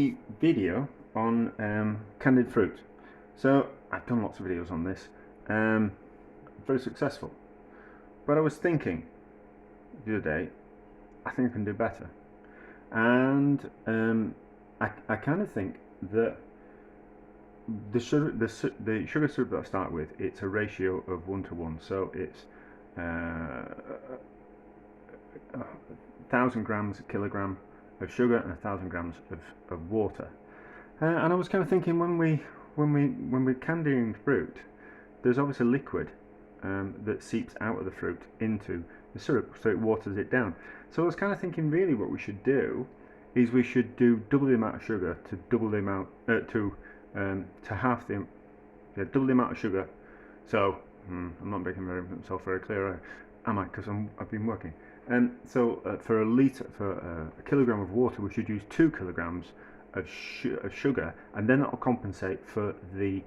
a video on candied fruit. So I've done lots of videos on this, very successful. But I was thinking the other day, I think I can do better, and I kind of think that the sugar syrup that I start with, it's a ratio of 1:1, so it's 1,000 grams a kilogram of sugar and 1,000 grams of water. And I was kind of thinking, when we're candying fruit, there's obviously liquid that seeps out of the fruit into the syrup, so it waters it down. So I was kind of thinking, really, what we should do is we should do double the amount of sugar to double the amount to half the double the amount of sugar. So I'm not making myself very clear, am I? Because I've been working. So for a kilogram of water, we should use 2 kilograms of sugar, and then that will compensate for the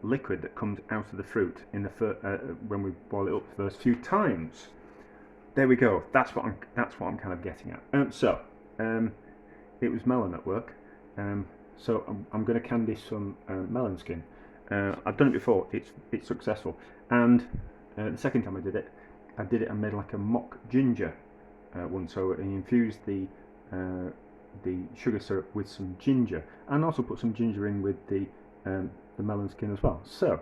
liquid that comes out of the fruit in the when we boil it up the first few times. There we go. That's what I'm kind of getting at. It was melon at work, so I'm going to candy some melon skin. I've done it before. It's successful, and the second time I did it, I made like a mock ginger one. So I infused the sugar syrup with some ginger, and also put some ginger in with the melon skin as well. So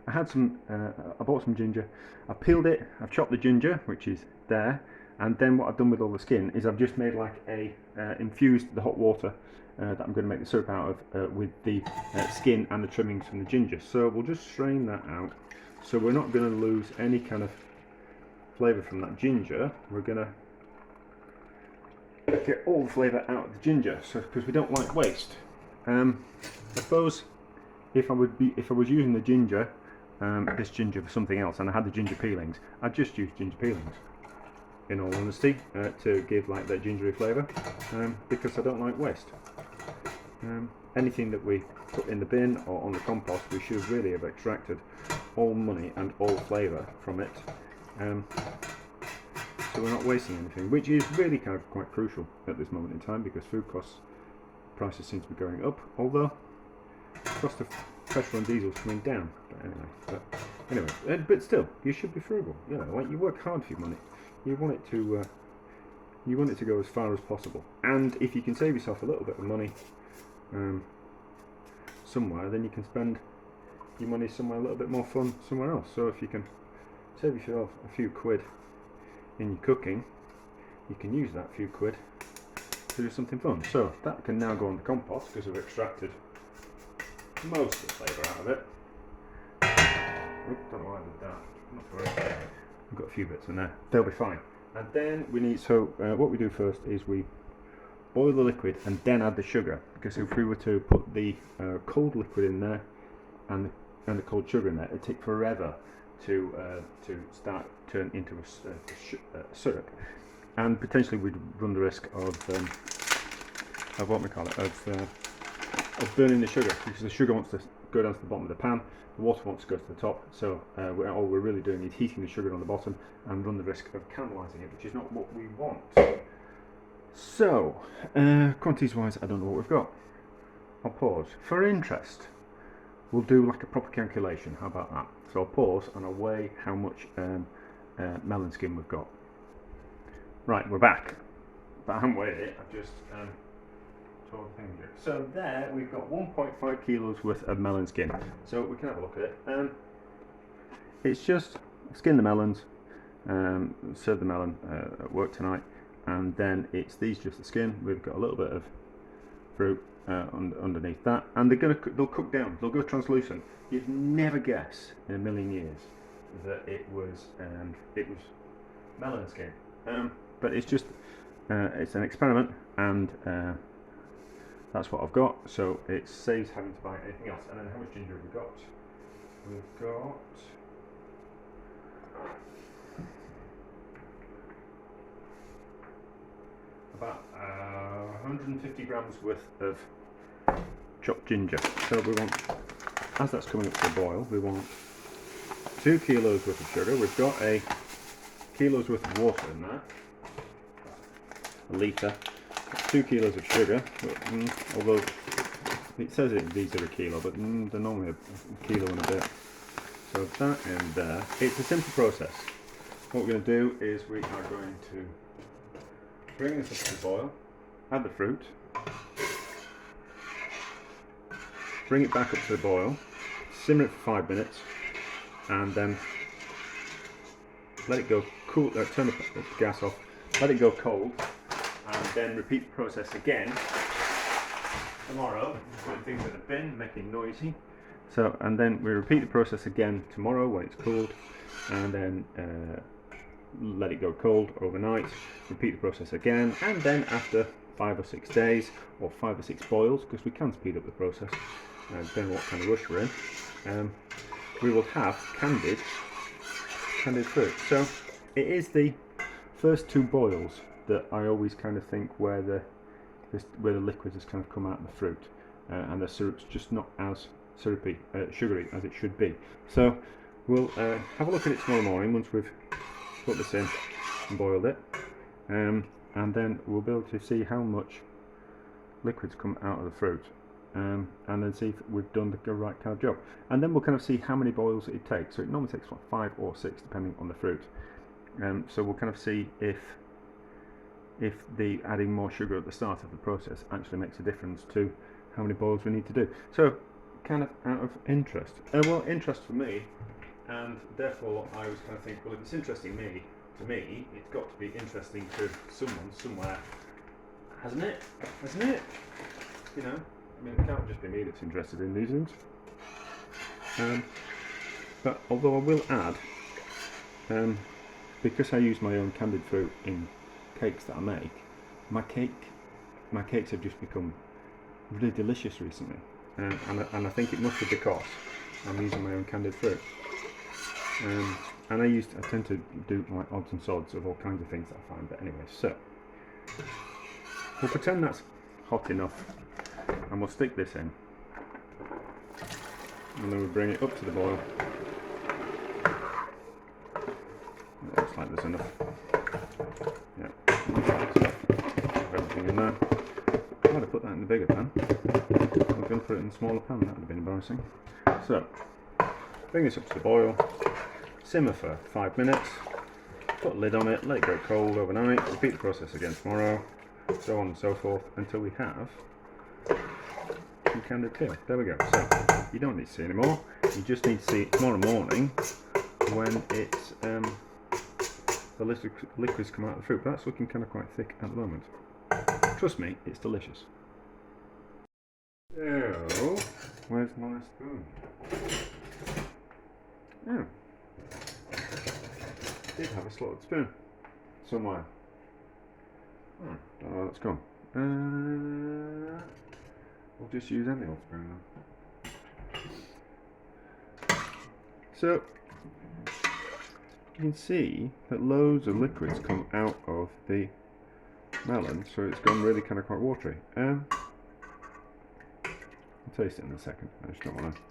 I had I bought some ginger, I peeled it, I've chopped the ginger, which is there, and then what I've done with all the skin is I've just made like infused the hot water that I'm going to make the syrup out of with the skin and the trimmings from the ginger. So we'll just strain that out, so we're not going to lose any kind of flavour from that ginger. We're going to get all the flavour out of the ginger, so because we don't like waste. I suppose if I was using the ginger, this ginger for something else, and I had the ginger peelings, I'd just use ginger peelings, in all honesty, to give like that gingery flavour, because I don't like waste. Anything that we put in the bin or on the compost, we should really have extracted all money and all flavour from it, so we're not wasting anything, which is really kind of quite crucial at this moment in time, because food prices seem to be going up, although the cost of petrol and diesel is coming down. But still, you should be frugal. You know, like, you work hard for your money. You want it to go as far as possible. And if you can save yourself a little bit of money somewhere, then you can spend your money somewhere a little bit more fun somewhere else. So if you can save yourself a few quid in your cooking, you can use that few quid to do something fun. So that can now go on the compost, because I've extracted most of the flavour out of it. Don't know why I did that. Not to worry. I've got a few bits in there. They'll be fine. And then we need, what we do first is we boil the liquid and then add the sugar, because if we were to put the cold liquid in there and the cold sugar in there, it'd take forever to turn into a syrup, and potentially we'd run the risk of what we call it, of burning the sugar, because the sugar wants to go down to the bottom of the pan, the water wants to go to the top, so all we're really doing is heating the sugar on the bottom and run the risk of caramelising it, which is not what we want. So, quantities wise, I don't know what we've got. I'll pause. For interest, we'll do like a proper calculation. How about that? So I'll pause and I'll weigh how much melon skin we've got. Right, we're back. But I haven't weighed it, I've just told the thing. So there we've got 1.5 kilos worth of melon skin. So we can have a look at it. It's just skin the melons, serve the melon at work tonight, and then it's just the skin. We've got a little bit of fruit underneath that, and they'll cook down. They'll go translucent. You'd never guess in a million years that it was melon skin. But it's just it's an experiment, and that's what I've got. So it saves having to buy anything else. And then how much ginger have we got? We've got about 150 grams worth of chopped ginger. So we want, as that's coming up to a boil, we want 2 kilos worth of sugar. We've got a kilo's worth of water in there, a litre, 2 kilos of sugar, but, although it says these are a kilo, but they're normally a kilo and a bit. So that in there. It's a simple process. What we're going to do is we are going to bring this up to the boil, add the fruit, bring it back up to the boil, simmer it for 5 minutes, and then let it go cool, turn the gas off, let it go cold, and then repeat the process again tomorrow. Putting things in the bin, making noisy. So, and then we repeat the process again tomorrow when it's cooled, and then let it go cold overnight, repeat the process again, and then after 5 or 6 days, or 5 or 6 boils, because we can speed up the process, depending on what kind of rush we're in, we will have candied fruit. So it is the first 2 boils that I always kind of think where the liquid has kind of come out of the fruit, and the syrup's just not as sugary as it should be. So we'll have a look at it tomorrow morning once we've put this in and boiled it, and then we'll be able to see how much liquids come out of the fruit, and then see if we've done the right kind of job, and then we'll kind of see how many boils it takes. So it normally takes 5 or 6 depending on the fruit, so we'll kind of see if the adding more sugar at the start of the process actually makes a difference to how many boils we need to do. So kind of out of interest, interest for me, and therefore I was kind of think, well, if it's interesting to me, it's got to be interesting to someone somewhere, hasn't it? You know, I mean, it can't just be me that's interested in these things. But although I will add, because I use my own candied fruit in cakes that I make, my cakes have just become really delicious recently, and I think it must be because I'm using my own candied fruit. And I tend to do like odds and sods of all kinds of things that I find. But anyway, so we'll pretend that's hot enough, and we'll stick this in, and then we'll bring it up to the boil. It looks like there's enough. Yeah, everything in there. I might have put that in the bigger pan. I'm going to put it in the smaller pan. That would have been embarrassing. So bring this up to the boil. Simmer for 5 minutes, put a lid on it, let it go cold overnight, repeat the process again tomorrow, so on and so forth until we have some candied peel. There we go. So you don't need to see anymore, you just need to see it tomorrow morning when it's the liquids come out of the fruit. But that's looking kind of quite thick at the moment. Trust me, it's delicious. So, where's my spoon? Oh. Did have a slotted spoon somewhere. Don't know where that's gone. We'll just use any old spoon then. So you can see that loads of liquids come out of the melon, so it's gone really kind of quite watery. I'll taste it in a second. I just don't want to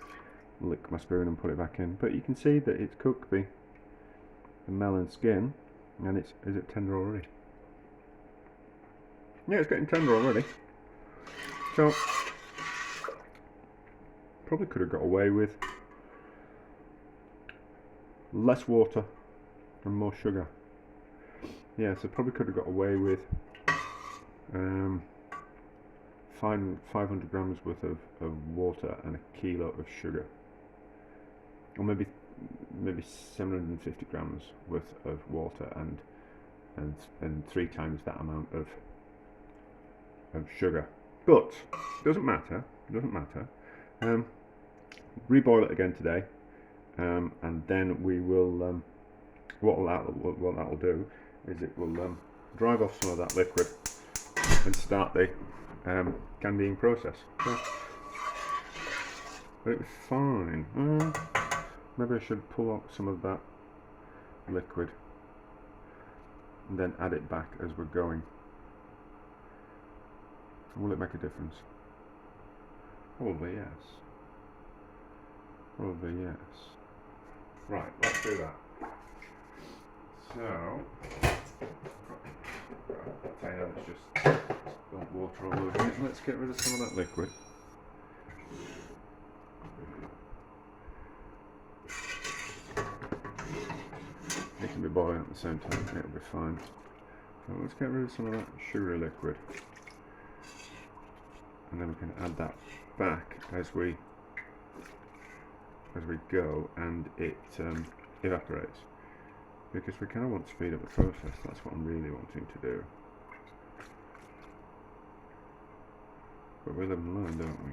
lick my spoon and put it back in. But you can see that it's cooked the melon skin, and is it tender already? Yeah, it's getting tender already. So probably could have got away with less water and more sugar. Yeah, so probably could have got away with 500 grams worth of water and a kilo of sugar, or maybe 750 grams worth of water and 3 times that amount of sugar. But it doesn't matter. Reboil it again today, and then we will. What that will do is it will drive off some of that liquid and start the candying process. So it'll be fine. Maybe I should pull out some of that liquid and then add it back as we're going. Will it make a difference? Probably yes. Right, let's do that. So, container that's just got water all over it. Let's get rid of some of that liquid. It can be boiling at the same time, it'll be fine. So let's get rid of some of that sugary liquid. And then we can add that back as we go, and it evaporates. Because we kind of want to speed up the process, that's what I'm really wanting to do. But we live and learn, don't we?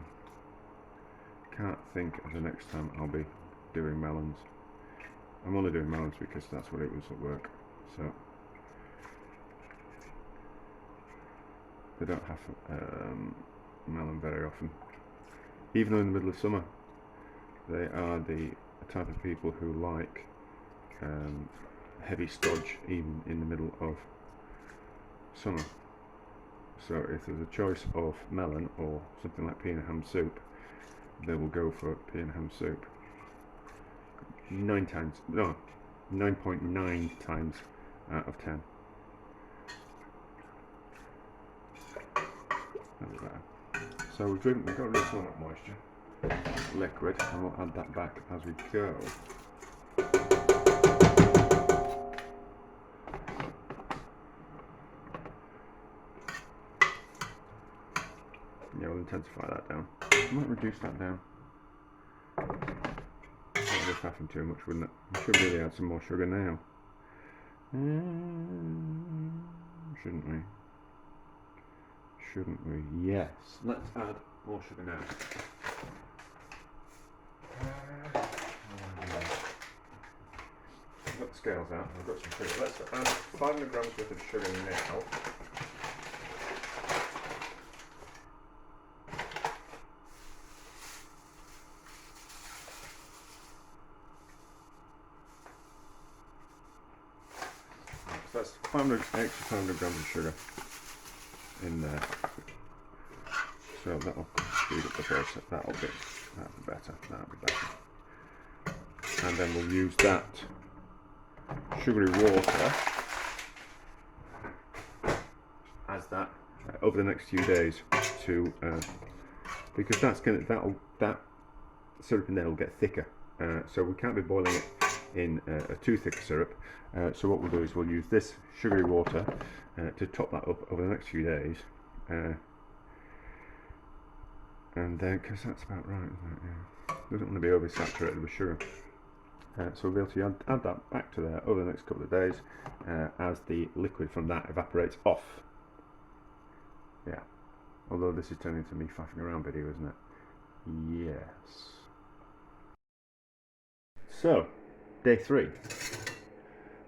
Can't think of the next time I'll be doing melons. I'm only doing melons because that's what it was at work. So they don't have melon very often. Even though in the middle of summer, they are the type of people who like heavy stodge even in the middle of summer. So if there's a choice of melon or something like pea and ham soup, they will go for pea and ham soup. 9.9 times out of 10. So we've got rid of some of that moisture, liquid, and we'll add that back as we go. Yeah, we'll intensify that down. I might reduce that down. That would happen too much, wouldn't it? We should really add some more sugar now. Shouldn't we? Shouldn't we? Yes. Let's add more sugar now. I've got the scales out. I've got some sugar. Let's add 500 grams worth of sugar now. So that's 500 grams of sugar in there. So that'll speed up the process. That'll be better. And then we'll use that sugary water as that over the next few days to because that syrup in there will get thicker. So we can't be boiling it in a too thick syrup. So what we'll do is we'll use this sugary water to top that up over the next few days, and then because that's about right, isn't it? Yeah. Doesn't want to be oversaturated with sugar. So we'll be able to add that back to there over the next couple of days as the liquid from that evaporates off. Yeah. Although this is turning into me faffing around video, isn't it? Yes. So, day 3.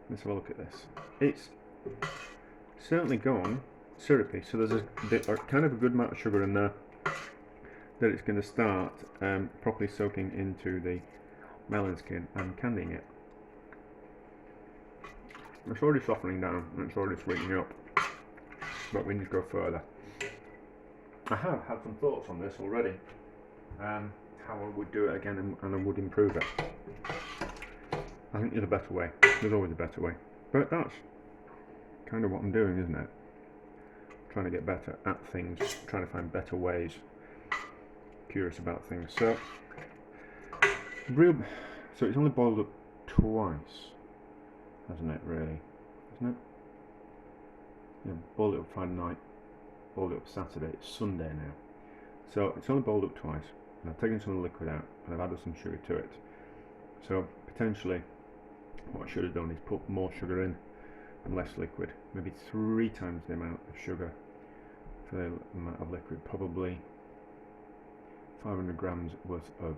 Let's have a look at this. It's certainly gone syrupy, so there's a kind of a good amount of sugar in there that it's going to start properly soaking into the melon skin and candying it. It's already softening down and it's already sweetening up, but we need to go further. I have had some thoughts on this already, how I would do it again and I would improve it. I think there's a better way. There's always a better way. But that's kind of what I'm doing, isn't it? Trying to get better at things, trying to find better ways, curious about things. So it's only boiled up twice, hasn't it, really? Isn't it? Yeah, boiled it up Friday night, boiled it up Saturday, it's Sunday now. So it's only boiled up twice, and I've taken some of the liquid out, and I've added some sugar to it. So potentially, what I should have done is put more sugar in and less liquid. Maybe 3 times the amount of sugar for the amount of liquid. Probably 500 grams worth of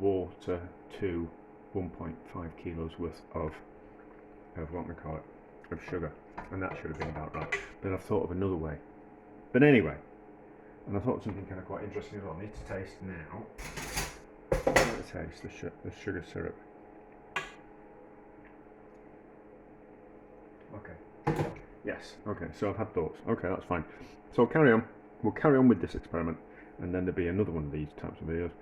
water to 1.5 kilos worth of what we call it, of sugar. And that should have been about right. But I've thought of another way. But anyway, and I thought of something kind of quite interesting as well. I need to taste now. Let's taste the sugar syrup. Okay. Yes. Okay. So I've had thoughts. Okay, that's fine. So I'll carry on. We'll carry on with this experiment, and then there'll be another one of these types of videos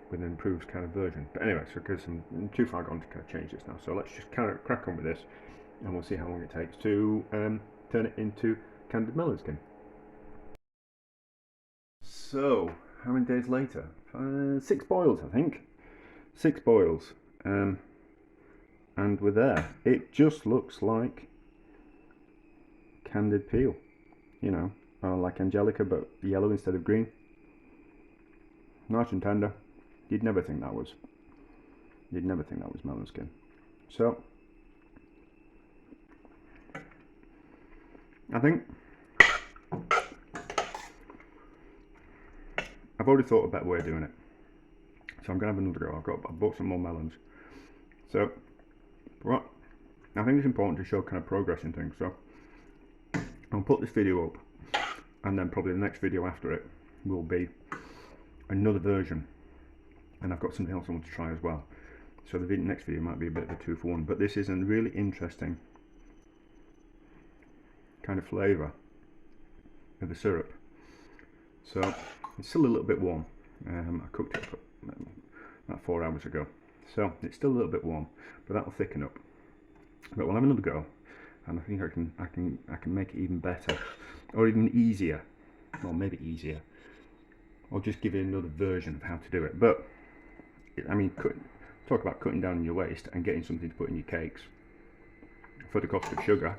with an improved kind of version. But anyway, so because I'm too far gone to kind of change this now, so let's just kind of crack on with this, and we'll see how long it takes to turn it into candied melon skin. So, how many days later? 6 boils, I think. 6 boils. And we're there. It just looks like candied peel, you know, or like Angelica but yellow instead of green. Nice and tender. You'd never think that was melon skin. So, I think I've already thought of a better way of doing it. So I'm going to have another go. I've bought some more melons. So, what? I think it's important to show kind of progress in things. So, I'll put this video up, and then probably the next video after it will be another version. And I've got something else I want to try as well. So the next video might be a bit of a 2-for-1. But this is a really interesting kind of flavour of the syrup. So, it's still a little bit warm. I cooked it about 4 hours ago. So it's still a little bit warm, but that will thicken up. But we'll have another go, and I think I can make it even better, or even easier, or maybe easier, or just give you another version of how to do it. But I mean, talk about cutting down on your waste and getting something to put in your cakes for the cost of sugar.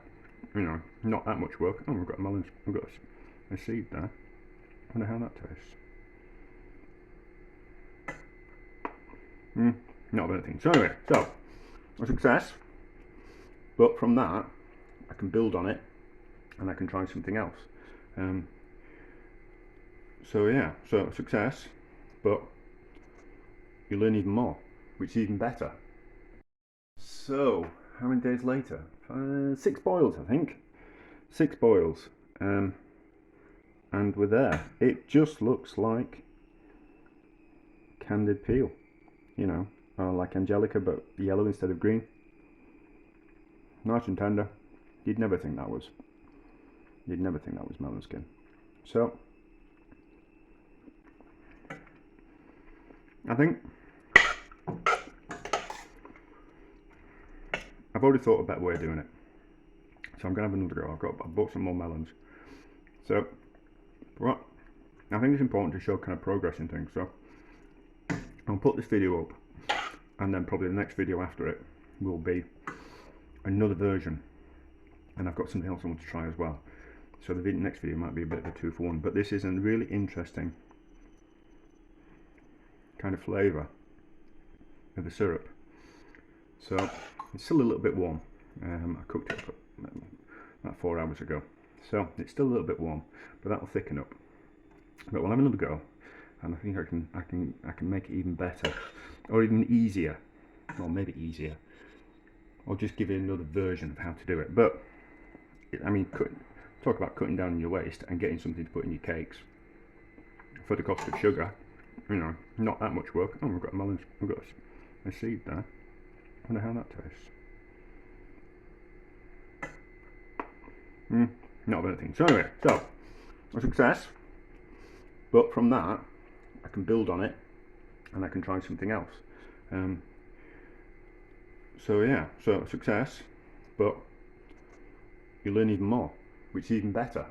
You know, not that much work. Oh, we've got melons. We've got a seed there. I wonder how that tastes. Not of anything. So anyway, so a success. But from that, I can build on it, and I can try something else. So yeah, so a success, but you learn even more, which is even better. So how many days later? 6 boils, I think. 6 boils, and we're there. It just looks like candied peel, you know, or like Angelica but yellow instead of green. Nice and tender. You'd never think that was melon skin. So, I think I've already thought of a better way of doing it. So I'm going to have another go. I've bought some more melons. So, what? I think it's important to show kind of progress in things. So, I'll put this video up, and then probably the next video after it will be another version. And I've got something else I want to try as well. So the next video might be a bit of a 2-for-1. But this is a really interesting kind of flavour of the syrup. So it's still a little bit warm. I cooked it about 4 hours ago. So it's still a little bit warm, but that will thicken up. But we'll have another go, and I think I can make it even better, or even easier, or maybe easier, or just give you another version of how to do it. But I mean, talk about cutting down on your waste and getting something to put in your cakes for the cost of sugar. You know, not that much work. Oh, we've got melons. We've got a seed there. I wonder how that tastes. Not of anything. So anyway, so a success. But from that, I can build on it, and I can try something else. So yeah, so a success, but you learn even more, which is even better.